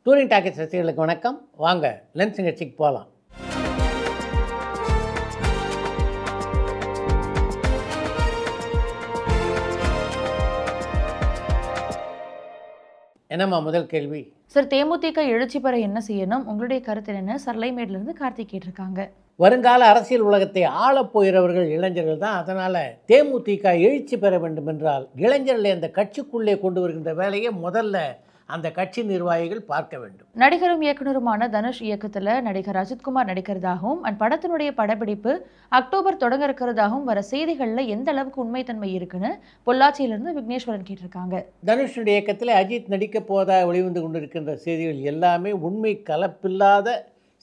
Touring talkies ரசிகர்களுக்கு வணக்கம். வாங்க லென்ஸ் நிகழ்ச்சிக்கு போகலாம். என்னம்மா முதல் கேள்வி? சார், தேமுதிக எழுச்சி பெற என்ன செய்யணும், உங்களுடைய கருத்து என்ன? சர்லைமேட்லேருந்து கார்த்திக் கேட்டிருக்காங்க. வருங்கால அரசியல் உலகத்தை ஆளப்போகிறவர்கள் இளைஞர்கள் தான். அதனால் தேமுதிக எழுச்சி பெற வேண்டும் என்றால் இளைஞர்களை அந்த கட்சிக்குள்ளே கொண்டு வருகின்ற வேலையை முதல்ல அந்த கட்சி நிர்வாகிகள் பார்க்க வேண்டும். நடிகரும் இயக்குனருமான தனுஷ் இயக்கத்தில் நடிகர் அஜித்குமார் நடிக்கிறதாகவும் அண்ட் படத்தினுடைய படப்பிடிப்பு அக்டோபர் தொடங்க இருக்கிறதாகவும் வர செய்திகளில் எந்த அளவுக்கு உண்மைத்தன்மை இருக்குன்னு பொள்ளாச்சியிலிருந்து விக்னேஸ்வரன் கேட்டிருக்காங்க. தனுஷுடைய இயக்கத்தில் அஜித் நடிக்கப் போவதாக வெளிவந்து கொண்டிருக்கின்ற செய்திகள் எல்லாமே உண்மை கலப்பில்லாத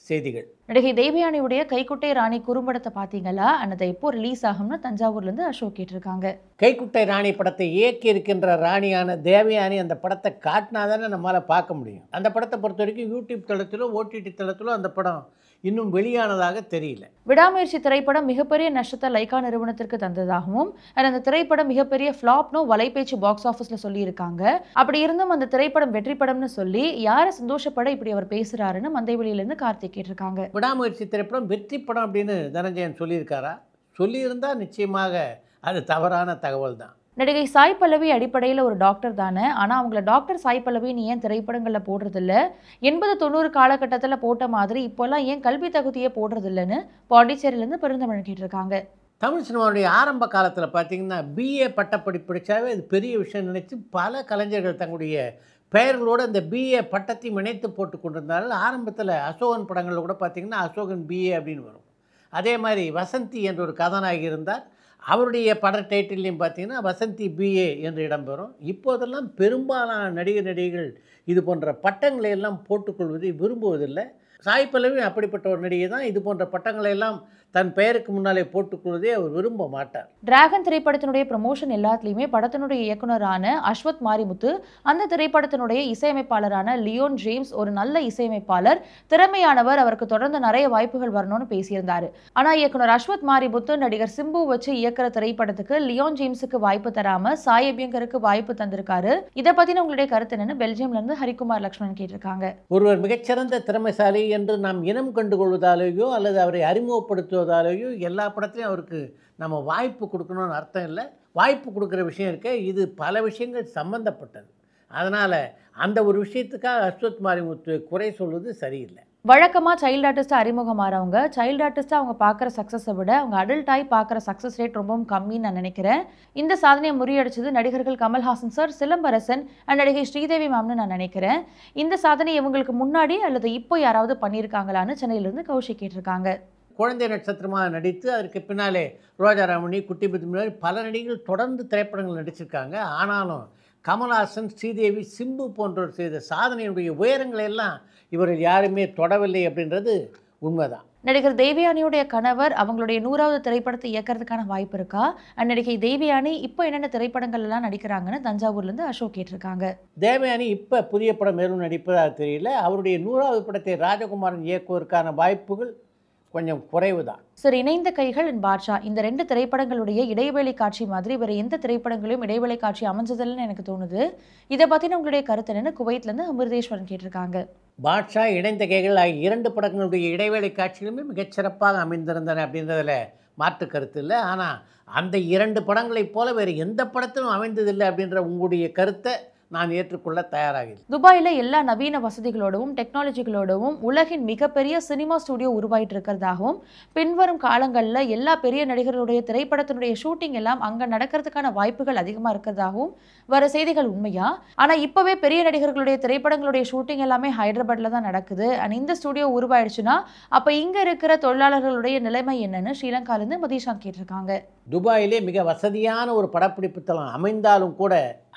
செய்திகள். நடிகை தேவயானியுடைய கைக்குட்டை ராணி குறும்படத்தை பார்த்தீங்களா? அதை எப்போ ரிலீஸ் ஆகும்னு தஞ்சாவூர்லேருந்து அசோக் கேட்டிருக்காங்க. கைக்குட்டை ராணி படத்தை இயக்கி இருக்கின்ற ராணியான தேவயானி அந்த படத்தை காட்டினாதானே நம்மளால் பார்க்க முடியும். அந்த படத்தை பொறுத்த வரைக்கும் யூடியூப் தளத்திலோ ஓடிடி தளத்திலோ அந்த படம் இன்னும் வெளியானதாக தெரியல. விடாமுயற்சி திரைப்படம் மிகப்பெரிய நஷ்டத்தை லைக்கா நிறுவனத்திற்கு தந்ததாகவும் அந்த திரைப்படம் மிகப்பெரிய ஃப்ளாப்னு வலைபேச்சு பாக்ஸ் ஆஃபீஸில் சொல்லியிருக்காங்க. அப்படி இருந்தும் அந்த திரைப்படம் வெற்றி படம்னு சொல்லி யாரை சந்தோஷப்பட இப்படி அவர் பேசுகிறாருன்னு மந்தைவெளியிலேருந்து கார்த்திக் கேட்டிருக்காங்க. விடாமுயற்சி திரைப்படம் வெற்றி படம் அப்படின்னு தனஞ்சயன் சொல்லியிருக்காரா? சொல்லியிருந்தால் நிச்சயமாக அது தவறான தகவல் தான். நடிகை சாய் பல்லவி அடிப்படையில் ஒரு டாக்டர் தானே, ஆனால் அவங்கள டாக்டர் சாய் பல்லவின்னு ஏன் திரைப்படங்களில் போடுறதில்ல? 80-90 காலகட்டத்தில் போட்ட மாதிரி இப்போல்லாம் ஏன் கல்வி தகுதியே போடுறதில்லைன்னு பாண்டிச்சேரியிலேருந்து பெருந்தமிழ் கேட்டிருக்காங்க. தமிழ் சினிமாவுடைய ஆரம்ப காலத்தில் பார்த்திங்கன்னா பிஏ பட்டப்படிப்பு படித்தாவே அது பெரிய விஷயம் நினச்சி பல கலைஞர்கள் தங்களுடைய பெயர்களோடு அந்த பிஏ பட்டத்தையும் இணைத்து போட்டு கொண்டிருந்தார்கள். ஆரம்பத்தில் அசோகன் படங்களில் கூட பார்த்திங்கன்னா அசோகன் பிஏ அப்படின்னு வரும். அதே மாதிரி வசந்தி என்ற ஒரு கதாநாயகி இருந்தார். அவருடைய பட டைட்டில்லையும் பார்த்தீங்கன்னா வசந்தி பிஏ என்று இடம்பெறும். இப்போதெல்லாம் பெரும்பாலான நடிகர்கள் இது போன்ற பட்டங்களை எல்லாம் போட்டுக்கொள்வதை விரும்புவதில்லை. சாய் பல்லவி அப்படிப்பட்ட ஒரு நடிகை தான். இது போன்ற பட்டங்களை எல்லாம் தன் பெயருக்கு முன்னாலே போட்டுக்கொள்வதே அவர் விரும்ப மாட்டார். டிராகன் திரைப்படத்தினுடைய ப்ரமோஷன் எல்லாத்துலேயுமே படத்தினுடைய இயக்குனரான அஸ்வத் மாரிமுத்து, அந்த திரைப்படத்தினுடைய இசையமைப்பாளரான லியோன் ஜேம்ஸ் ஒரு நல்ல இசையமைப்பாளர், திறமையானவர், அவருக்கு தொடர்ந்து நிறைய வாய்ப்புகள் வரணும்னு பேசியிருந்தார். ஆனால் இயக்குனர் அஸ்வத் மாரிமுத்து நடிகர் சிம்பு வச்சு இயக்குற திரைப்படத்துக்கு லியோன் ஜேம்ஸுக்கு வாய்ப்பு தராம சாய் அபியங்கருக்கு வாய்ப்பு தந்திருக்காரு. இதை பற்றின உங்களுடைய கருத்து என்னன்னு பெல்ஜியம்லேருந்து ஹரிகுமார் லக்ஷ்மணன் கேட்டிருக்காங்க. ஒருவர் மிகச்சிறந்த திறமைசாலி என்று நாம் இனம் கண்டுகொள்வதாலேயோ அல்லது அவரை அறிமுகப்படுத்துவதாலேயோ எல்லா படத்துலையும் அவருக்கு நம்ம வாய்ப்பு கொடுக்கணும்னு அர்த்தம் இல்லை. வாய்ப்பு கொடுக்குற விஷயம் இருக்க, இது பல விஷயங்கள் சம்பந்தப்பட்டது. அதனால் அந்த ஒரு விஷயத்துக்காக அஸ்வத் மாரிமுத்து குறை சொல்வது சரியில்லை. வழக்கமாக சைல்டு ஆர்டிஸ்ட்டாக அறிமுகமாகிறவங்க சைல்டு ஆர்டிஸ்ட்டாக அவங்க பார்க்குற சக்ஸஸை விட அவங்க அடல்ட்டாகி பார்க்குற சக்ஸஸ் ரேட் ரொம்பவும் கம்மின்னு நான் நினைக்கிறேன். இந்த சாதனையை முறியடிச்சது நடிகர்கள் கமல்ஹாசன் சார், சிலம்பரசன் அண்ட் நடிகை ஸ்ரீதேவி மேம்னு நான் நினைக்கிறேன். இந்த சாதனை இவங்களுக்கு முன்னாடி அல்லது இப்போ யாராவது பண்ணியிருக்காங்களான்னு சென்னையிலேருந்து கௌஷிக் கேட்டிருக்காங்க. குழந்தை நட்சத்திரமாக நடித்து அதற்கு பின்னாலே ரோஜாராமணி, குட்டி புத்தி பல நடிகர்கள் தொடர்ந்து திரைப்படங்கள் நடிச்சிருக்காங்க. ஆனாலும் கமல்ஹாசன், ஸ்ரீதேவி, சிம்பு போன்றோர் செய்த சாதனையுடைய உயரங்களை எல்லாம் இவர்கள் யாருமே தொடவில்லை அப்படின்றது உண்மைதான். நடிகர் தேவயானியுடைய கணவர் அவங்களுடைய 100வது திரைப்படத்தை இயக்கிறதுக்கான வாய்ப்பு இருக்கா? அண்ட் நடிகை தேவயானி இப்போ என்னென்ன திரைப்படங்கள் எல்லாம் நடிக்கிறாங்கன்னு தஞ்சாவூர்லேருந்து அசோக் கேட்டிருக்காங்க. தேவயானி இப்போ புதிய படம் மேலும் நடிப்பதாக தெரியல. அவருடைய 100வது படத்தை ராஜகுமாரன் இயக்குவதற்கான வாய்ப்புகள் கொஞ்சம் குறைவு தான். சார், இணைந்த கைகள் அண்ட் பாட்ஷா இந்த 2 திரைப்படங்களுடைய இடைவேளை காட்சி மாதிரி வேறு எந்த திரைப்படங்களையும் இடைவேளை காட்சி அமைஞ்சதில்லைன்னு எனக்கு தோணுது. இதை பற்றின உங்களுடைய கருத்து என்னன்னு குவைத்லேருந்து அமிர்தேஸ்வரன் கேட்டிருக்காங்க. பாட்ஷா, இணைந்த கைகள் ஆகிய 2 படங்களுடைய இடைவேளை காட்சிகளுமே மிகச்சிறப்பாக அமைந்திருந்தன அப்படின்றதில் மாற்று கருத்து இல்லை. ஆனால் அந்த 2 படங்களைப் போல வேறு எந்த படத்திலும் அமைந்ததில்லை அப்படின்ற உங்களுடைய கருத்தை நான் ஏற்றுக்கொள்ள தயாராகிறேன். துபாயில் எல்லா நவீன வசதிகளோடவும் டெக்னாலஜிகளோடவும் உலகின் மிகப்பெரிய சினிமா ஸ்டுடியோ உருவாயிட்டு இருக்கிறதாகவும் பின்வரும் காலங்களில் எல்லா பெரிய நடிகர்களுடைய திரைப்படத்தினுடைய ஷூட்டிங் எல்லாம் அங்கே நடக்கிறதுக்கான வாய்ப்புகள் அதிகமாக இருக்கிறதாகவும் வர செய்திகள் உண்மையா? ஆனால் இப்போவே பெரிய நடிகர்களுடைய திரைப்படங்களுடைய ஷூட்டிங் எல்லாமே ஹைதராபாத்தில் தான் நடக்குது. அண்ட் இந்த ஸ்டுடியோ உருவாயிடுச்சுன்னா அப்போ இங்கே இருக்கிற தொழிலாளர்களுடைய நிலைமை என்னன்னு ஸ்ரீலங்காலேருந்து மதிஷாந்த் கேட்டிருக்காங்க. துபாயிலே மிக வசதியான ஒரு படப்பிடிப்பு தளம் அமைந்தாலும் கூட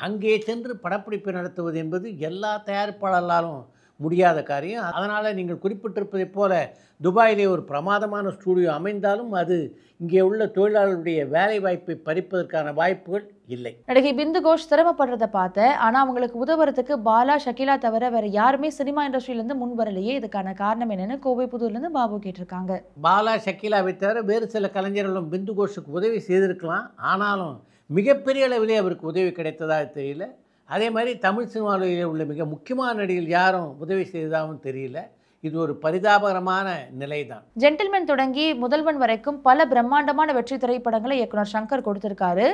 அங்கே சென்று படப்பிடிப்பு நடத்துவது என்பது எல்லா தயாரிப்பாளர்களாலும் முடியாத காரியம். அதனால் நீங்கள் குறிப்பிட்டிருப்பதைப் போல துபாயிலே ஒரு பிரமாதமான ஸ்டூடியோ அமைந்தாலும் அது இங்கே உள்ள தொழிலாளர்களுடைய வேலை வாய்ப்பை பறிப்பதற்கான வாய்ப்புகள் இல்லை. நடிகை பிந்து கோஷ் சிரமப்படுறதை பார்த்தேன். ஆனால் அவங்களுக்கு உதவுறதுக்கு பாலா, ஷகிலா தவிர வேறு யாருமே சினிமா இண்டஸ்ட்ரியிலேருந்து முன் வரலையே, இதுக்கான காரணம் என்னன்னு கோவை புதூர்லேருந்து பாபு கேட்டிருக்காங்க. பாலா, ஷகிலாவை தவிர வேறு சில கலைஞர்களும் பிந்து கோஷுக்கு உதவி செய்திருக்கலாம். ஆனாலும் மிகப்பெரிய அளவிலே அவருக்கு உதவி கிடைத்ததாக தெரியல. அதே மாதிரி தமிழ் சினிமாவில் உள்ள மிக முக்கியமான நடிகர்கள் யாரும் உதவி செய்ததாகவும் தெரியல. இது ஒரு பரிதாபகரமான நிலை தான். ஜென்டில்மேன் தொடங்கி முதல்வன் வரைக்கும் பல பிரம்மாண்டமான வெற்றி திரைப்படங்களை இயக்குனர் சங்கர் கொடுத்திருக்காரு.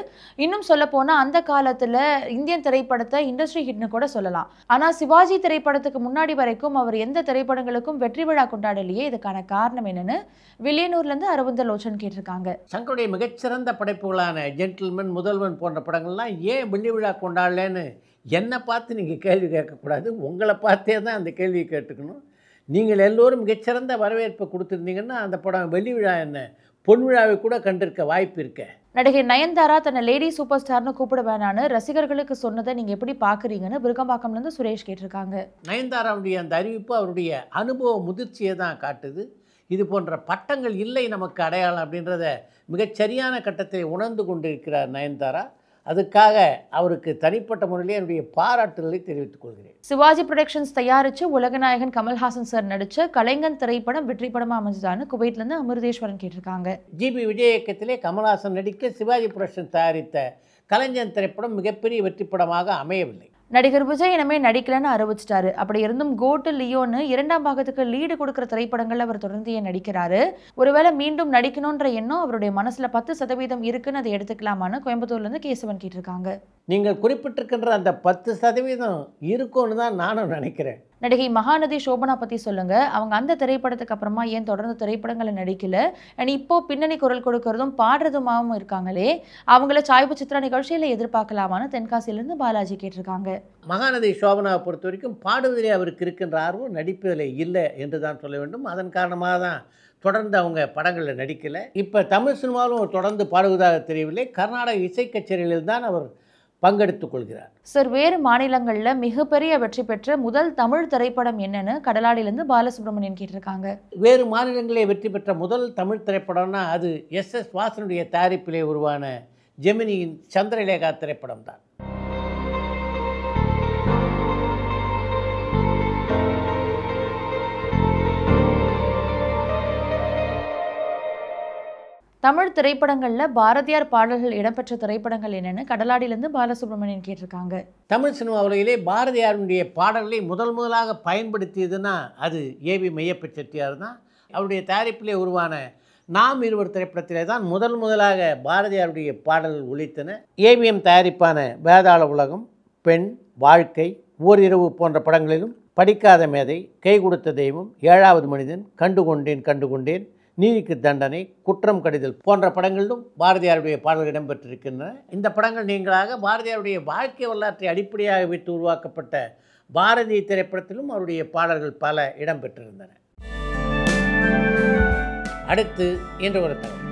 இன்னும் சொல்ல போனா அந்த காலத்துல இந்தியன் திரைப்படத்தை இண்டஸ்ட்ரி ஹிட்னு கூட சொல்லலாம். ஆனா சிவாஜி திரைப்படத்துக்கு முன்னாடி வரைக்கும் அவர் எந்த திரைப்படங்களுக்கும் வெற்றி விழா கொண்டாடலையே. இதுக்கான காரணம் என்னன்னு வில்லியனூர்ல இருந்து அரவிந்த லோச்சன் கேட்டிருக்காங்க. சங்கருடைய மிகச்சிறந்த படைப்புகளான ஜென்டில்மேன், முதல்வன் போன்ற படங்கள்லாம் ஏன் வெள்ளி விழா கொண்டாடலன்னு என்னை பார்த்து நீங்கள் கேள்வி கேட்கக்கூடாது. உங்களை பார்த்தே தான் அந்த கேள்வியை கேட்டுக்கணும். நீங்கள் எல்லோரும் மிகச்சிறந்த வரவேற்பை கொடுத்துருந்தீங்கன்னா அந்த படம் வெள்ளி விழா என்ன, பொன் விழாவை கூட கண்டிருக்க வாய்ப்பு இருக்க. நடிகை நயன்தாரா தன்னை லேடி சூப்பர் ஸ்டார்னு கூப்பிட வேணான்னு ரசிகர்களுக்கு சொன்னதை நீங்க எப்படி பாக்குறீங்கன்னு விருகம்பாக்கம்ல இருந்து சுரேஷ் கேட்டிருக்காங்க. நயன்தாராவுடைய அந்த அறிவிப்பு அவருடைய அனுபவ முதிர்ச்சியை தான் காட்டுது. இது போன்ற பட்டங்கள் இல்லை நமக்கு அடையாளம் அப்படின்றத மிகச்சரியான கட்டத்தை உணர்ந்து கொண்டிருக்கிறார் நயன்தாரா. அதுக்காக அவருக்கு தனிப்பட்ட முறையிலே என்னுடைய பாராட்டுகளை தெரிவித்துக் கொள்கிறேன். சிவாஜி புரொடக்ஷன்ஸ் தயாரித்து உலகநாயகன் கமல்ஹாசன் சார் நடித்த கலைஞன் திரைப்படம் வெற்றி படமாக அமைஞ்சதான்னு குவைட்லேருந்து அமிர்தேஸ்வரன் கேட்டிருக்காங்க. ஜிபி விஜய் இயக்கத்திலே கமல்ஹாசன் நடிக்க சிவாஜி புரொடக்ஷன் தயாரித்த கலைஞன் திரைப்படம் மிகப்பெரிய வெற்றி படமாக அமையவில்லை. நடிகர் விஜய் இனிமே நடிக்கலன்னு அறிவிச்சிட்டாரு. அப்படி இருந்தும் கோட்டு லியோன்னு 2ஆம் பாகத்துக்கு லீடு கொடுக்குற திரைப்படங்கள் அவர் தொடர்ந்து ஏன் நடிக்கிறாரு? ஒருவேளை மீண்டும் நடிக்கணுன்ற எண்ணம் அவருடைய மனசுல 10% இருக்குன்னு அதை எடுத்துக்கலாமான்னு கோயம்புத்தூர்லேருந்து கேசவன் கேட்டிருக்காங்க. நீங்கள் குறிப்பிட்டிருக்கின்ற அந்த 10% இருக்கும்னு தான் நானும் நினைக்கிறேன். நடிகை மகாநதி சோபனா பற்றி சொல்லுங்க. அவங்க அந்த திரைப்படத்துக்கு அப்புறமா ஏன் தொடர்ந்து திரைப்படங்களை நடிக்கல? அண்ட் இப்போ பின்னணி குரல் கொடுக்கறதும் பாடுறதுமாவும் இருக்காங்களே, அவங்கள சாய்வு சித்ரா நிகழ்ச்சியில் எதிர்பார்க்கலாமான்னு தென்காசியிலேருந்து பாலாஜி கேட்டிருக்காங்க. மகாநதி சோபனாவை பொறுத்த வரைக்கும் பாடுவதிலே அவருக்கு இருக்கின்ற ஆர்வம் நடிப்பதில் இல்லை என்று தான் சொல்ல வேண்டும். அதன் காரணமாக தான் தொடர்ந்து அவங்க படங்களில் நடிக்கலை. இப்போ தமிழ் சினிமாவிலும் தொடர்ந்து பாடுவதாக தெரியவில்லை. கர்நாடக இசை கச்சேரிகளில் தான் அவர் பங்கெடுத்துக் கொள்கிறார். சார், வேறு மாநிலங்களில் மிகப்பெரிய வெற்றி பெற்ற முதல் தமிழ் திரைப்படம் என்னன்னு கடலாடியிலேருந்து பாலசுப்ரமணியன் கேட்டிருக்காங்க. வேறு மாநிலங்களிலே வெற்றி பெற்ற முதல் தமிழ் திரைப்படம்னா அது எஸ்.எஸ். வாசனுடைய தயாரிப்பிலே உருவான ஜெமினியின் சந்திரலேகா திரைப்படம் தான். தமிழ் திரைப்படங்களில் பாரதியார் பாடல்கள் இடம்பெற்ற திரைப்படங்கள் என்னன்னு கடலாடியிலேருந்து பாலசுப்ரமணியன் கேட்டிருக்காங்க. தமிழ் சினிமா உலகிலே பாரதியாருடைய பாடல்களை முதலாக பயன்படுத்தியதுன்னா அது ஏவி மெய்யப்ப செட்டியார் தான். அவருடைய தயாரிப்பிலே உருவான நாம் இருவர் திரைப்படத்திலே தான் முதலாக பாரதியாருடைய பாடல்கள் ஒலித்தன. ஏவிஎம் தயாரிப்பான வேதாள உலகம், பெண், வாழ்க்கை, ஓரிரவு போன்ற படங்களிலும் படிக்காத மேதை, கை கொடுத்த தெய்வம், 7வது மனிதன், கண்டுகொண்டேன், நீதிக்கு தண்டனை, குற்றம் கடிதல் போன்ற படங்களிலும் பாரதியாருடைய பாடல்கள் இடம்பெற்றிருக்கின்றன. இந்த படங்கள் நீங்களாக பாரதியாருடைய வாழ்க்கை வரலாற்றை அடிப்படையாக வைத்து உருவாக்கப்பட்ட பாரதி திரைப்படத்திலும் அவருடைய பாடல்கள் பல இடம்பெற்றிருந்தன. அடுத்து இன்று ஒரு தகவல்.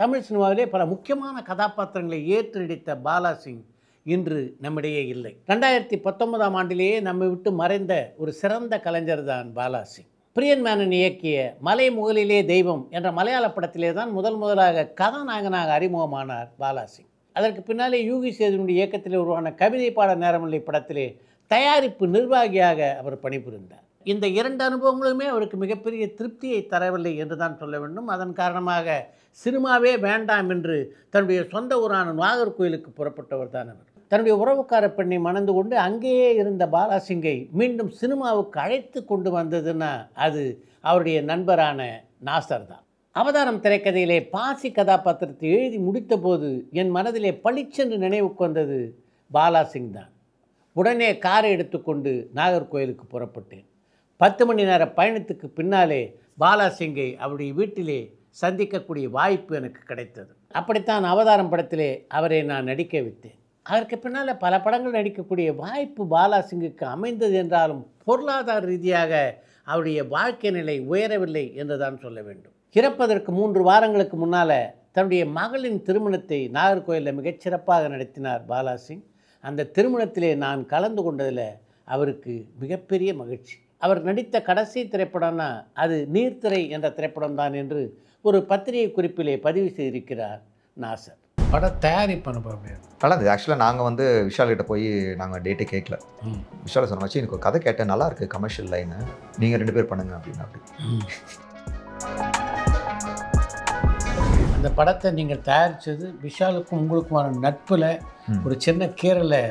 தமிழ் சினிமாவிலே பல முக்கியமான கதாபாத்திரங்களை ஏற்று நடித்த பாலாசிங் இன்று நம்மிடையே இல்லை. 2019ஆம் ஆண்டிலேயே நம்மை விட்டு மறைந்த ஒரு சிறந்த கலைஞர் தான் பாலாசிங். பிரியன் மேனன் இயக்கிய மலை முகலிலே தெய்வம் என்ற மலையாள படத்திலே தான் முதலாக கதாநாயகனாக அறிமுகமானார் பாலாசிங். அதற்கு பின்னாலே யூகி சேதுனுடைய இயக்கத்திலே உருவான கவிதை பாட நேரமில்லை படத்திலே தயாரிப்பு நிர்வாகியாக அவர் பணிபுரிந்தார். இந்த 2 அனுபவங்களுமே அவருக்கு மிகப்பெரிய திருப்தியை தரவில்லை என்று தான் சொல்ல வேண்டும். அதன் காரணமாக சினிமாவே வேண்டாம் என்று தன்னுடைய சொந்த ஊரான நாகர்கோயிலுக்கு புறப்பட்டவர் தான் அவர். தன்னுடைய உறவுக்கார பெண்ணை மணந்து கொண்டு அங்கேயே இருந்த பாலாசிங்கை மீண்டும் சினிமாவுக்கு அழைத்து கொண்டு வந்ததுன்னா அது அவருடைய நண்பரான நாசர் தான். அவதாரம் திரைக்கதையிலே பாசி கதாபாத்திரத்தை எழுதி முடித்த போது என் மனதிலே பளிச்சென்று நினைவுக்கு வந்தது பாலாசிங் தான். உடனே காரை எடுத்துக்கொண்டு நாகர்கோயிலுக்கு புறப்பட்டேன். 10 மணி நேர பயணத்துக்கு பின்னாலே பாலாசிங்கை அவருடைய வீட்டிலே சந்திக்கக்கூடிய வாய்ப்பு எனக்கு கிடைத்தது. அப்படித்தான் அவதாரம் படத்திலே அவரை நான் நடிக்க வைத்தேன். அதற்கு பின்னால் பல படங்கள் நடிக்கக்கூடிய வாய்ப்பு பாலாசிங்குக்கு அமைந்தது என்றாலும் பொருளாதார ரீதியாக அவருடைய வாழ்க்கை நிலை உயரவில்லை என்று தான் சொல்ல வேண்டும். இறப்பதற்கு 3 வாரங்களுக்கு முன்னால் தன்னுடைய மகளின் திருமணத்தை நாகர்கோயிலில் மிகச்சிறப்பாக நடத்தினார் பாலாசிங். அந்த திருமணத்திலே நான் கலந்து கொண்டதில் அவருக்கு மிகப்பெரிய மகிழ்ச்சி. அவர் நடித்த கடைசி திரைப்படம்னா அது நீர்த்திரை என்ற திரைப்படம் தான் என்று ஒரு பத்திரிகை குறிப்பிலே பதிவு செய்திருக்கிறார் நாசர். பட தயாரிப்பு அனுபவம் நல்லா இருந்தது. ஆக்சுவலாக நாங்கள் விஷால் கிட்ட போய் நாங்கள் டேட்டே கேட்கல. விஷால் சொன்ன வச்சு எனக்கு ஒரு கதை கேட்டேன், நல்லா இருக்குது கமர்ஷியல் லைனு, நீங்கள் 2 பேர் பண்ணுங்க அப்படின்னு. அப்படி அந்த படத்தை நீங்கள் தயாரித்தது விஷாலுக்கும் உங்களுக்குமான நட்பில் ஒரு சின்ன கீரலை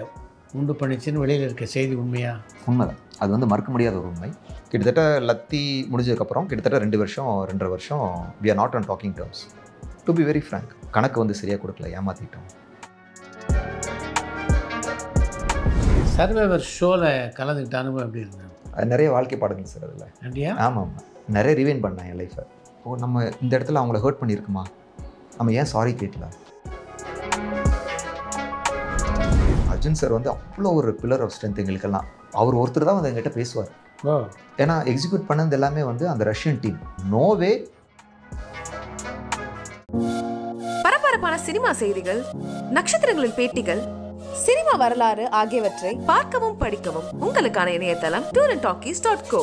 உண்டு பண்ணிச்சுன்னு வெளியில் இருக்க செய்தி உண்மையா? உண்மைதான். அது வந்து மறக்க முடியாத ஒரு உண்மை. கிட்டத்தட்ட லத்தி முடிஞ்சதுக்கப்புறம் கிட்டத்தட்ட 2 வருஷம் 2.5 வருஷம் we are not on talking terms. To be very frank, கணக்கு வந்து சரியாக கொடுக்கல, ஏமாற்றிட்டோம். சர்வைவர் ஷோவில் கலந்துக்கிட்ட அனுபவம் எப்படி இருந்தது? அது நிறைய வாழ்க்கை பாடங்கள் சார் அதில். அப்படியா? ஆமாம், நிறைய ரிவைன் பண்ணேன் என் லைஃப்பை. நம்ம இந்த இடத்துல அவங்கள ஹர்ட் பண்ணியிருக்குமா, நம்ம ஏன் சாரி கேட்கல. அர்ஜுன் சார் வந்து அவ்வளோ ஒரு பில்லர் ஆஃப் ஸ்ட்ரென்த் எங்களுக்கெல்லாம். அவர் ஒருத்தர் தான் வந்து எங்கிட்ட பேசுவார். ஏன்னா எக்ஸிக்யூட் பண்ணது எல்லாமே வந்து அந்த ரஷ்யன் டீம். நோவே. பரபரப்பான சினிமா செய்திகள், நட்சத்திரங்களின் பேட்டிகள், சினிமா வரலாறு ஆகியவற்றை பார்க்கவும் படிக்கவும் உங்களுக்கான இணையதளம் tourantalkies.co.